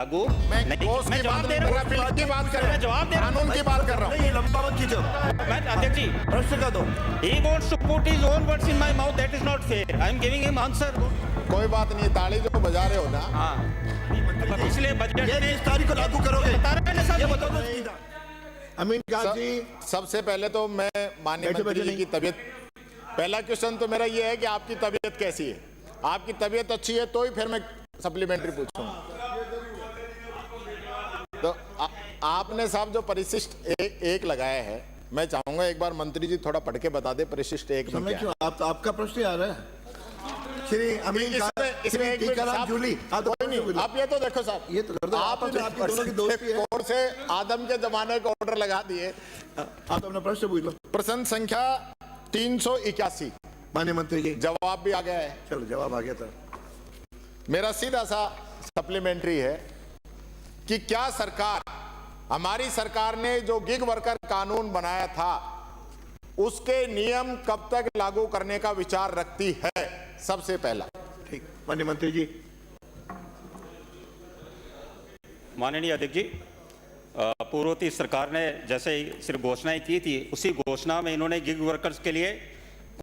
लागू मैं नहीं। कोर्स मैं की जवाब बात दे रहा हूँ, की बात कर रहा हूँ, जवाब दे रहा हूँ। कानून की बात कर रहा हूँ। नहीं, ये लंबा मत खींचो, मैं अध्यक्ष जी, प्रश्न का दो। he wants to put his own words in my mouth. That is not fair. I am giving him answer. कोई बात नहीं, ताली जो बजा रहे हो ना, हाँ, पिछले बजट ये में इस तारीख को लागू करोगे, बता रहे हैं ना ये साहब। बताओ तो सीधा। अमीन खान जी, सबसे पहले तो मैं माननीय बैठे मंत्री जी नहीं। की तबीयत, पहला क्वेश्चन तो मेरा ये है कि आपकी तबीयत कैसी है। आपकी तबीयत अच्छी है तो ही फिर मैं सप्लीमेंट्री पूछूंगा। तो आपने साहब जो परिशिष्ट एक लगाया है, मैं चाहूंगा एक बार मंत्री जी थोड़ा पढ़ के बता दे परिशिष्ट एक में समय क्या क्यों आपका प्रश्न आ रहा है? श्री अमीन खान, इसमें एक मिनट टीकाराम साहब, जूली, आप तो कोई नहीं, आप ये तो देखो साहब, ये तो कर दो, आप आपस में आपकी दोनों की दोस्ती है। कोर्ट से आदम के जमाने का ऑर्डर लगा दिए। आप अपना प्रश्न पूछ लो। प्रश्न संख्या 381, माननीय मंत्री जी, जवाब भी आ गया है। चलो जवाब आ गया था। मेरा सीधा सा सप्लीमेंट्री है कि क्या सरकार, हमारी सरकार ने जो गिग वर्कर कानून बनाया था उसके नियम कब तक लागू करने का विचार रखती है, सबसे पहला। ठीक, माननीय मंत्री जी। माननीय अध्यक्ष जी, पूर्ववर्ती सरकार ने जैसे ही सिर्फ घोषणाएं की थी, उसी घोषणा में इन्होंने गिग वर्कर्स के लिए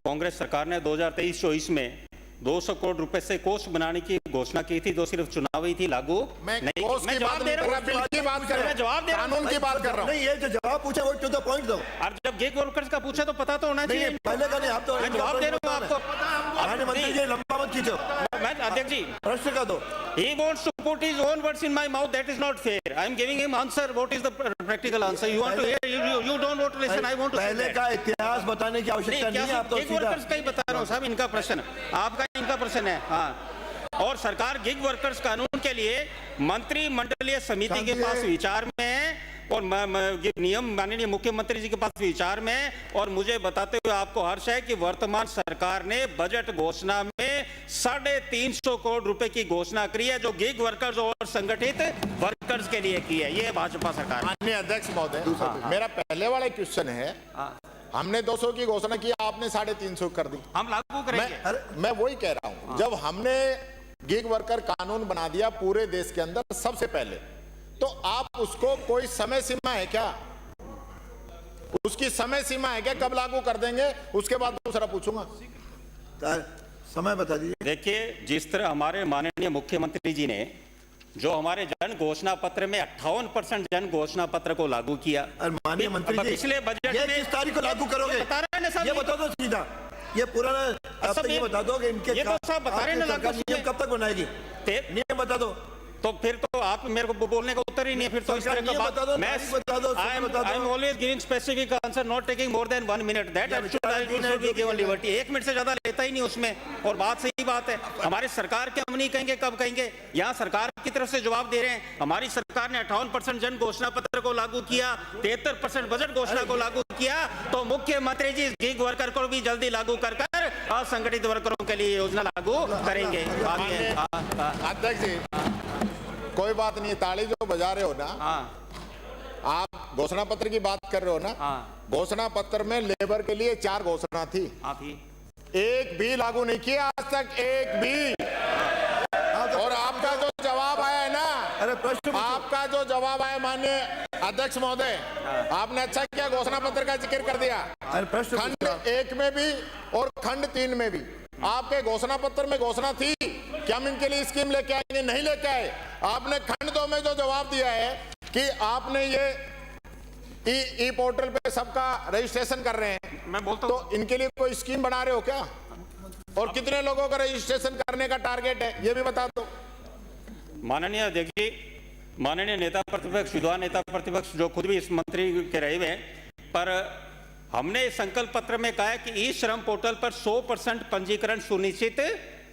कांग्रेस सरकार ने 2023-24 में 200 करोड़ रुपए से कोष बनाने की घोषणा की थी, जो सिर्फ चुनावी थी, लागू मैं नहीं। कोर्स मैं की जवाब बात दे नहीं रहा कर रहा, हूँ, बिल की बात कर रहा मैं हूं, जवाब दे रहा हूँ। कानून की बात कर रहा हूं। नहीं, ये जो जवाब पूछा वो टू द पॉइंट दो। और जब गिग वर्कर्स का पूछे तो पता तो होना नहीं, चाहिए। पहले का नहीं, आप तो मैं जवाब दे रहा हूँ आपको। माननीय मंत्री जी, लंबा मत खींचो, मैं अध्यक्ष जी, प्रश्न का दो। he wants to put his own words in my mouth. That is not fair. I am giving him answer. What is the practical answer? You want to hear? You don't want to listen. I want to. पहले का इतिहास बताने की आवश्यकता नहीं है, आप तो गिग सीधा। वर्कर्स का ही बता रहा हूँ साहब, इनका प्रश्न, आपका इनका प्रश्न है। हाँ, और सरकार गिग वर्कर्स कानून के लिए मंत्रिमंडलीय समिति के पास विचार में है और नियम माननीय मुख्यमंत्री जी के पास विचार में है। और मुझे बताते हुए आपको हर्ष है कि वर्तमान सरकार ने बजट घोषणा में 350 करोड़ रुपए की घोषणा करी है, जो गिग वर्कर्स और संगठित वर्कर्स के लिए की है। ये भाजपा सरकार। माननीय अध्यक्ष महोदय, मेरा पहले वाला क्वेश्चन है, हमने 200 की घोषणा की, आपने 350 कर दी। हम लागू करेंगे। मैं वही कह रहा हूं, जब हमने गिग वर्कर कानून बना दिया पूरे देश के अंदर सबसे पहले, तो आप उसको कोई समय सीमा है क्या? उसकी समय सीमा है क्या, कब लागू कर देंगे? उसके बाद दूसरा पूछूंगा। समय बता दीजिए। देखिए, जिस तरह हमारे माननीय मुख्यमंत्री जी ने जो हमारे जन घोषणा पत्र में 58% जन घोषणा पत्र को लागू किया, और माननीय मंत्री जी, पिछले बजट ये में किस तारीख को लागू करोगे? बता रहे हैं ना साहब, ये बता दो सीधा। ये पुराना अब तक ये बता दो कि इनके ये तो सब बता रहे हैं ना, सरकार नियम कब तक बनाएगी? नियम बता दो। तो फिर तो आप मेरे को बोलने का उत्तर ही नहीं है। फिर तो इस तरह का बता दो, मैं बता दो, I am always giving specific answer, not taking more than 1 minute. That should be given liberty. 1 minute से ज्यादा लेता ही नहीं उसमें। और बात सही बात है, हमारी सरकार के हम नहीं कहेंगे, कब कहेंगे? यहाँ सरकार की तरफ से जवाब दे रहे हैं। हमारी सरकार ने 58% जन घोषणा पत्र को लागू किया, 73% बजट घोषणा को लागू किया, तो मुख्यमंत्री जी गिग वर्कर को भी जल्दी लागू कर असंगठित वर्करों के लिए योजना लागू करेंगे। अध्यक्ष जी, कोई बात नहीं, ताली जो बजा रहे हो ना, आप घोषणा पत्र की बात कर रहे हो ना, घोषणा पत्र में लेबर के लिए 4 घोषणा थी, एक भी लागू नहीं किया आज तक, एक भी। और आपका जो जवाब आया है ना, अरे प्रश्न, आपका जो जवाब आया माननीय अध्यक्ष महोदय, आपने अच्छा किया, घोषणा पत्र का जिक्र कर दिया। खंड 1 में भी और खंड 3 में भी आपके घोषणा पत्र में घोषणा थी कि हम इनके लिए स्कीम लेके आएंगे, नहीं लेके आए। आपने खंड 2 में जो जवाब दिया है कि आपने ये ई पोर्टल पे सबका रजिस्ट्रेशन कर रहे हैं, मैं बोलता तो इनके लिए कोई स्कीम बना रहे हो क्या? और कितने लोगों का रजिस्ट्रेशन करने का टारगेट है, ये भी बता दो। माननीय अध्यक्ष जी, माननीय नेता प्रतिपक्ष, विद्वान नेता प्रतिपक्ष जो खुद भी इस मंत्री के रहे हुए हैं, पर हमने संकल्प पत्र में कहा है कि ई श्रम पोर्टल पर 100% पंजीकरण सुनिश्चित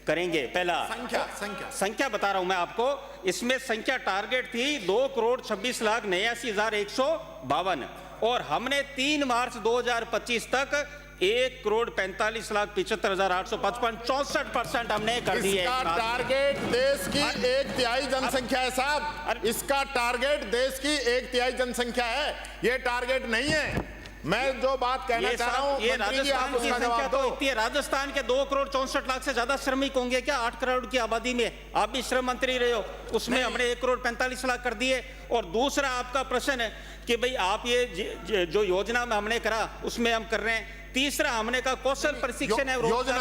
करेंगे। पहला संख्या बता रहा हूं मैं आपको, इसमें संख्या टारगेट थी 2,26,89,152 और हमने 3 मार्च 2025 तक 1,45,75,855 64% हमने कर दिए। इसका टारगेट देश की 1/3 जनसंख्या है साहब, इसका टारगेट देश की 1/3 जनसंख्या है, ये टारगेट नहीं है। मैं जो बात कहना चाह रहा हूं ये मंत्री जी आप राजस्थान की उसका संख्या जवाब तो दो। इतनी है, राजस्थान के 2,64,00,000 से ज्यादा श्रमिक होंगे क्या 8 करोड़ की आबादी में? आप भी श्रम मंत्री रहे हो, उसमें हमने 1,45,00,000 कर दिए। और दूसरा आपका प्रश्न है कि भाई आप ये जो योजना में हमने करा उसमें हम कर रहे हैं। तीसरा हमने कहा कौशल प्रशिक्षण है,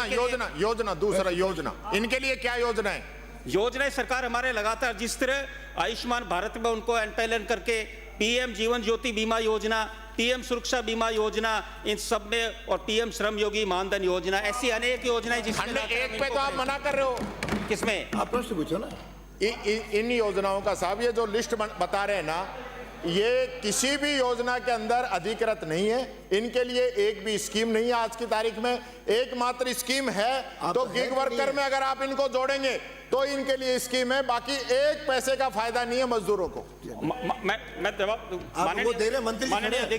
योजना दूसरा योजना, इनके लिए क्या योजना है? योजनाएं सरकार हमारे लगातार जिस तरह आयुष्मान भारत में उनको एनपैलन करके पीएम जीवन ज्योति बीमा योजना, पीएम सुरक्षा बीमा योजना, इन सब में, और पीएम श्रम योगी मानधन योजना, ऐसी अनेक योजनाएं खंड एक पे तो आप मना कर रहे हो, किसमें? आप प्रश्न पूछो ना। इन योजनाओं का साहब ये जो लिस्ट बता रहे हैं ना, ये किसी भी योजना के अंदर अधिकृत नहीं है। इनके लिए एक भी स्कीम नहीं है आज की तारीख में। एकमात्र स्कीम है तो गिग वर्कर में अगर आप इनको जोड़ेंगे तो इनके लिए स्कीम है, बाकी एक पैसे का फायदा नहीं है मजदूरों को। मैं जवाब आप वो दे रहे हैं, मंत्री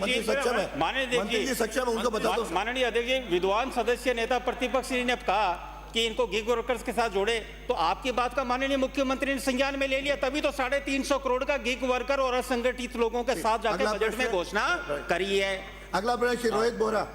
जी सक्षम है, मंत्री जी सक्षम है, उनको बता दो। माननीय अध्यक्ष जी, विद्वान सदस्य नेता प्रतिपक्ष ने कहा कि इनको गिग वर्कर्स के साथ जोड़े, तो आपकी बात का माननीय मुख्यमंत्री ने संज्ञान में ले लिया, तभी तो 350 करोड़ का गिग वर्कर और असंगठित लोगों के साथ जाकर बजट में घोषणा करी है। अगला प्रश्न श्री रोहित बोहरा।